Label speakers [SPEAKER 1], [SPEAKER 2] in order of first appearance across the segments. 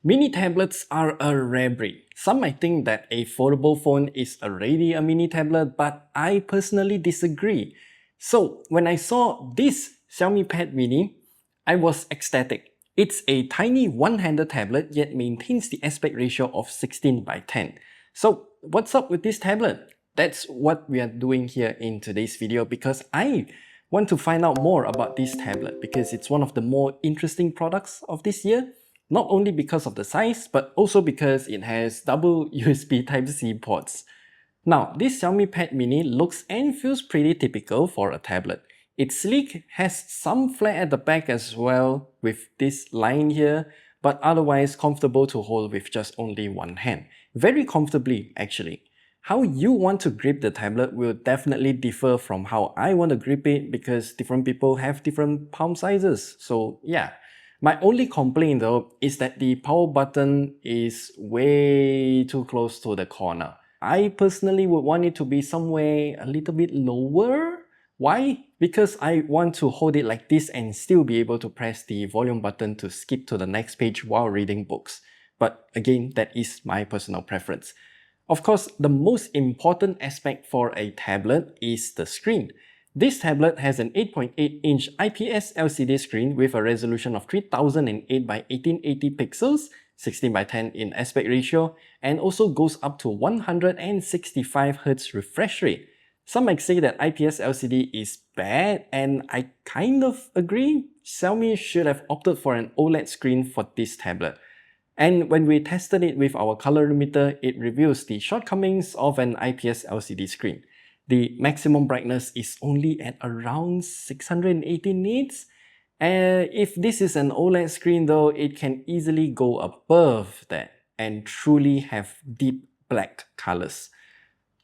[SPEAKER 1] Mini tablets are a rare breed. Some might think that a foldable phone is already a mini tablet, but I personally disagree. So when I saw this Xiaomi Pad Mini, I was ecstatic. It's a tiny one-handed tablet yet maintains the aspect ratio of 16:10. So what's up with this tablet? That's what we are doing here in today's video because I want to find out more about this tablet because it's one of the more interesting products of this year. Not only because of the size, but also because it has double USB Type-C ports. Now, this Xiaomi Pad Mini looks and feels pretty typical for a tablet. It's sleek, has some flare at the back as well with this line here, but otherwise comfortable to hold with just only one hand. Very comfortably, actually. How you want to grip the tablet will definitely differ from how I want to grip it because different people have different palm sizes. So yeah. My only complaint though is that the power button is way too close to the corner. I personally would want it to be somewhere a little bit lower. Why? Because I want to hold it like this and still be able to press the volume button to skip to the next page while reading books. But again, that is my personal preference. Of course, the most important aspect for a tablet is the screen. This tablet has an 8.8-inch IPS LCD screen with a resolution of 3008 by 1880 pixels, 16:10 in aspect ratio, and also goes up to 165Hz refresh rate. Some might say that IPS LCD is bad, and I kind of agree. Xiaomi should have opted for an OLED screen for this tablet. And when we tested it with our colorimeter, it reveals the shortcomings of an IPS LCD screen. The maximum brightness is only at around 680 nits. If this is an OLED screen though, it can easily go above that and truly have deep black colors.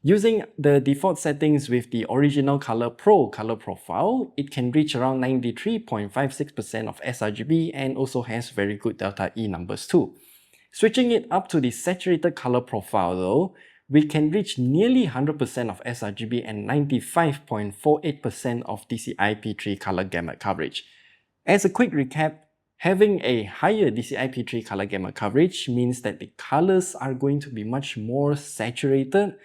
[SPEAKER 1] Using the default settings with the original Color Pro color profile, it can reach around 93.56% of sRGB and also has very good delta E numbers too. Switching it up to the saturated color profile though, we can reach nearly 100% of sRGB and 95.48% of DCI-P3 color gamut coverage. As a quick recap, having a higher DCI-P3 color gamut coverage means that the colors are going to be much more saturated.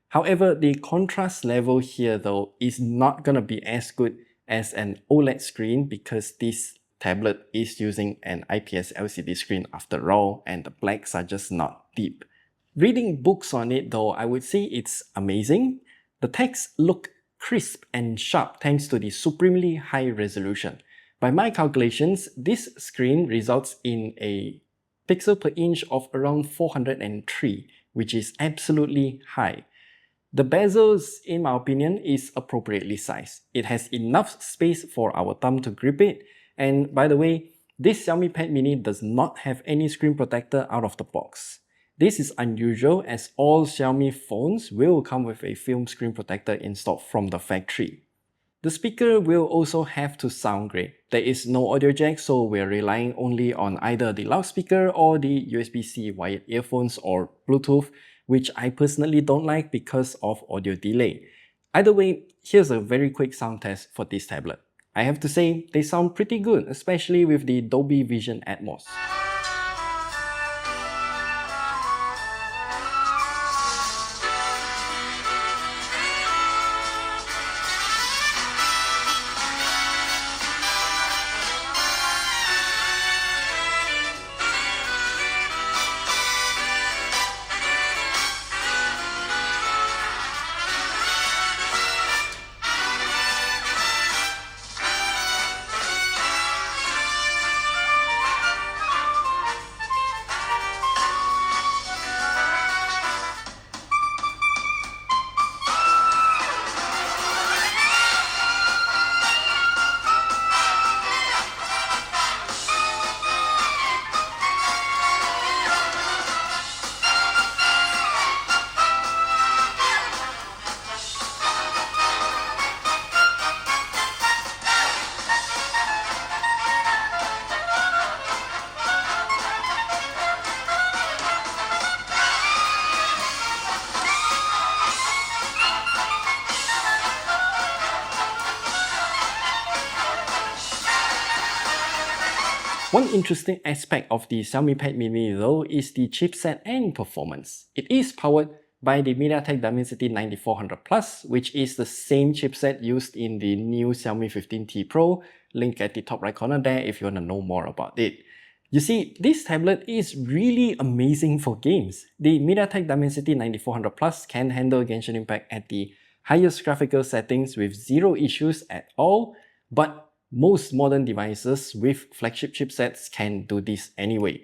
[SPEAKER 1] However, the contrast level here though is not going to be as good as an OLED screen because this tablet is using an IPS LCD screen after all, and the blacks are just not deep. Reading books on it though, I would say it's amazing. The text look crisp and sharp thanks to the supremely high resolution. By my calculations, this screen results in a pixel per inch of around 403, which is absolutely high. The bezels, in my opinion, is appropriately sized. It has enough space for our thumb to grip it. And by the way, this Xiaomi Pad Mini does not have any screen protector out of the box. This is unusual as all Xiaomi phones will come with a film screen protector installed from the factory. The speaker will also have to sound great. There is no audio jack, so we're relying only on either the loudspeaker or the USB-C wired earphones or Bluetooth, which I personally don't like because of audio delay. Either way, here's a very quick sound test for this tablet. I have to say, they sound pretty good, especially with the Dolby Vision Atmos. One interesting aspect of the Xiaomi Pad Mini though is the chipset and performance. It is powered by the MediaTek Dimensity 9400 Plus, which is the same chipset used in the new Xiaomi 15T Pro, link at the top right corner there if you want to know more about it. You see, this tablet is really amazing for games. The MediaTek Dimensity 9400 Plus can handle Genshin Impact at the highest graphical settings with zero issues at all, but most modern devices with flagship chipsets can do this anyway.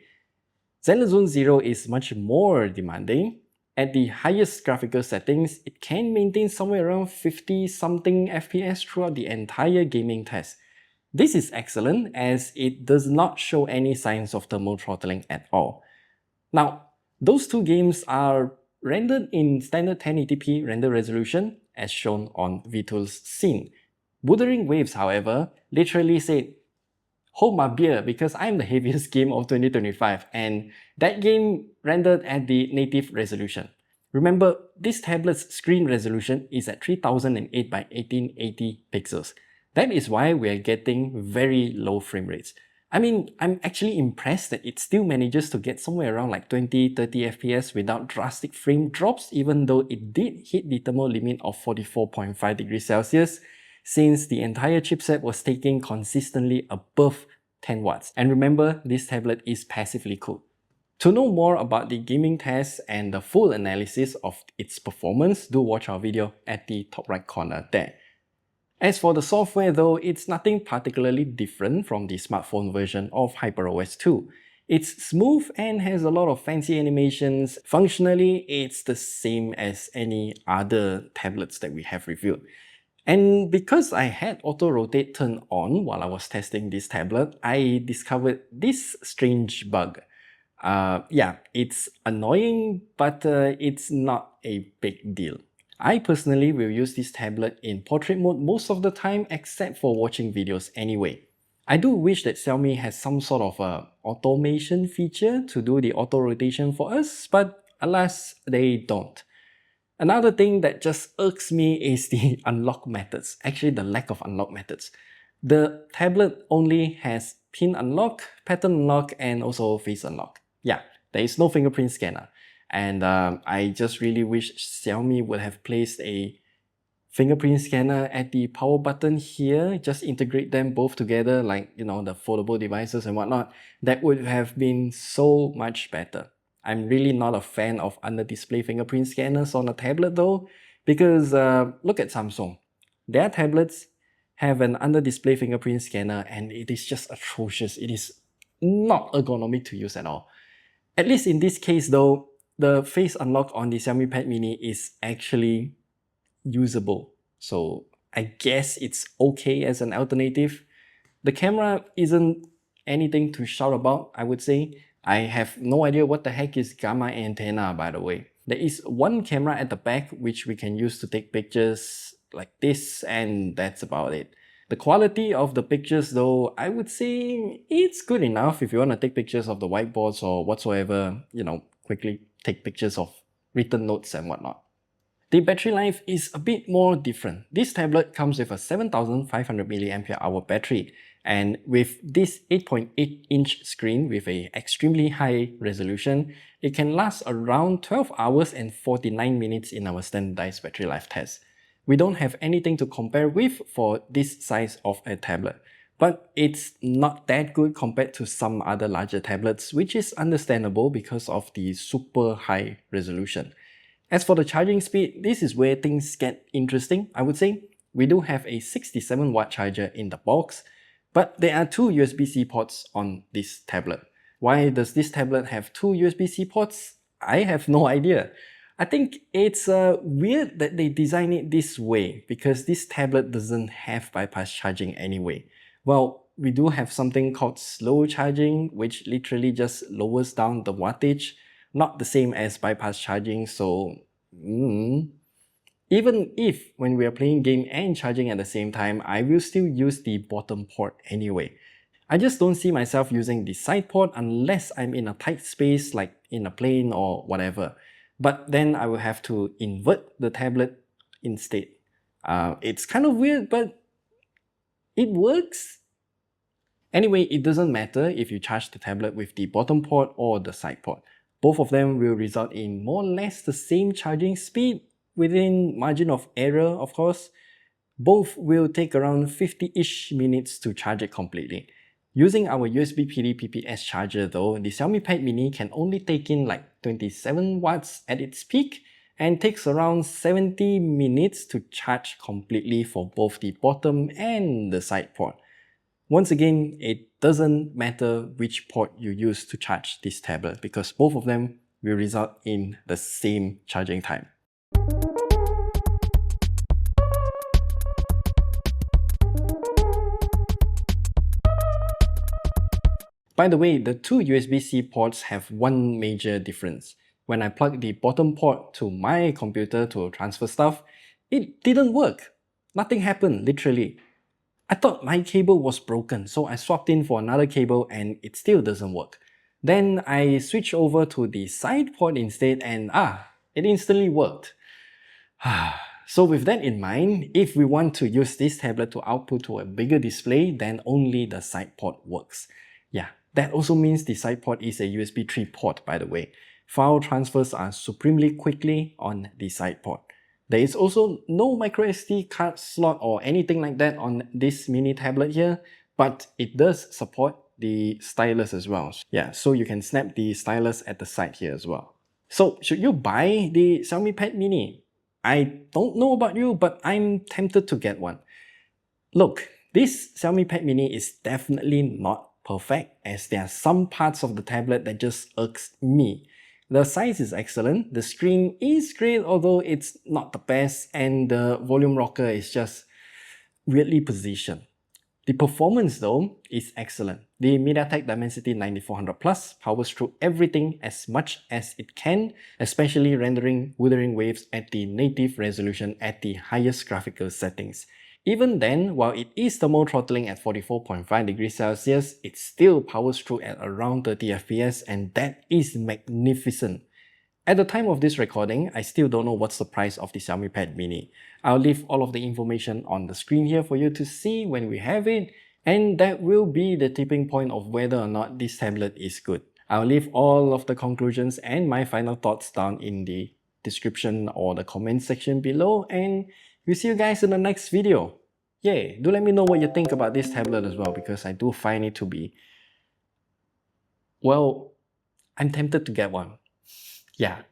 [SPEAKER 1] Zenless Zero is much more demanding. At the highest graphical settings, it can maintain somewhere around 50-something FPS throughout the entire gaming test. This is excellent as it does not show any signs of thermal throttling at all. Now, those two games are rendered in standard 1080p render resolution as shown on VTool's scene. Wuthering Waves, however, literally said, "Hold my beer because I'm the heaviest game of 2025," and that game rendered at the native resolution. Remember, this tablet's screen resolution is at 3008 by 1880 pixels. That is why we are getting very low frame rates. I mean, I'm actually impressed that it still manages to get somewhere around like 20-30 FPS without drastic frame drops, even though it did hit the thermal limit of 44.5 degrees Celsius, since the entire chipset was taking consistently above 10 watts. And remember, this tablet is passively cooled. To know more about the gaming test and the full analysis of its performance, do watch our video at the top right corner there. As for the software though, it's nothing particularly different from the smartphone version of HyperOS 2. It's smooth and has a lot of fancy animations. Functionally, it's the same as any other tablets that we have reviewed. And because I had auto rotate turned on while I was testing this tablet, I discovered this strange bug. Yeah, it's annoying, but it's not a big deal. I personally will use this tablet in portrait mode most of the time except for watching videos anyway. I do wish that Xiaomi has some sort of automation feature to do the auto rotation for us, but alas, they don't. Another thing that just irks me is the unlock methods, actually the lack of unlock methods. The tablet only has pin unlock, pattern unlock, and also face unlock. Yeah, there is no fingerprint scanner. And I just really wish Xiaomi would have placed a fingerprint scanner at the power button here, just integrate them both together like, you know, the foldable devices and whatnot. That would have been so much better. I'm really not a fan of under-display fingerprint scanners on a tablet though, because look at Samsung. Their tablets have an under-display fingerprint scanner and it is just atrocious. It is not ergonomic to use at all. At least in this case though, the face unlock on the Xiaomi Pad Mini is actually usable. So I guess it's okay as an alternative. The camera isn't anything to shout about, I would say. I have no idea what the heck is gamma antenna, by the way. There is one camera at the back which we can use to take pictures like this, and that's about it. The quality of the pictures though, I would say it's good enough if you want to take pictures of the whiteboards or whatsoever, you know, quickly take pictures of written notes and whatnot. The battery life is a bit more different. This tablet comes with a 7500 mAh battery, and with this 8.8-inch screen with a extremely high resolution, it can last around 12 hours and 49 minutes in our standardized battery life test. We don't have anything to compare with for this size of a tablet, but it's not that good compared to some other larger tablets, which is understandable because of the super high resolution. As for the charging speed, this is where things get interesting, I would say. We do have a 67-watt charger in the box, but there are two USB-C ports on this tablet. Why does this tablet have two USB-C ports? I have no idea. I think it's weird that they design it this way because this tablet doesn't have bypass charging anyway. Well, we do have something called slow charging, which literally just lowers down the wattage. Not the same as bypass charging, so even if when we are playing game and charging at the same time, I will still use the bottom port anyway. I just don't see myself using the side port unless I'm in a tight space like in a plane or whatever. But then I will have to invert the tablet instead. It's kind of weird, but it works. Anyway, it doesn't matter if you charge the tablet with the bottom port or the side port. Both of them will result in more or less the same charging speed within margin of error, of course. Both will take around 50-ish minutes to charge it completely. Using our USB PD PPS charger though, the Xiaomi Pad Mini can only take in like 27 watts at its peak and takes around 70 minutes to charge completely for both the bottom and the side port. Once again, it doesn't matter which port you use to charge this tablet because both of them will result in the same charging time. By the way, the two USB-C ports have one major difference. When I plugged the bottom port to my computer to transfer stuff, it didn't work. Nothing happened, literally. I thought my cable was broken, so I swapped in for another cable and it still doesn't work. Then I switched over to the side port instead and it instantly worked. So with that in mind, if we want to use this tablet to output to a bigger display, then only the side port works. Yeah, that also means the side port is a USB 3 port, by the way. File transfers are supremely quickly on the side port. There is also no microSD card slot or anything like that on this mini tablet here, but it does support the stylus as well. Yeah, so you can snap the stylus at the side here as well. So should you buy the Xiaomi Pad Mini? I don't know about you, but I'm tempted to get one. Look, this Xiaomi Pad Mini is definitely not perfect as there are some parts of the tablet that just irks me. The size is excellent, the screen is great although it's not the best, and the volume rocker is just weirdly positioned. The performance though is excellent. The MediaTek Dimensity 9400 Plus powers through everything as much as it can, especially rendering wuthering waves at the native resolution at the highest graphical settings. Even then, while it is thermal throttling at 44.5 degrees Celsius, it still powers through at around 30 FPS, and that is magnificent. At the time of this recording, I still don't know what's the price of the Xiaomi Pad Mini. I'll leave all of the information on the screen here for you to see when we have it, and that will be the tipping point of whether or not this tablet is good. I'll leave all of the conclusions and my final thoughts down in the description or the comment section below, and we'll see you guys in the next video. Yeah, do let me know what you think about this tablet as well, because I do find it to be, well, I'm tempted to get one. Yeah.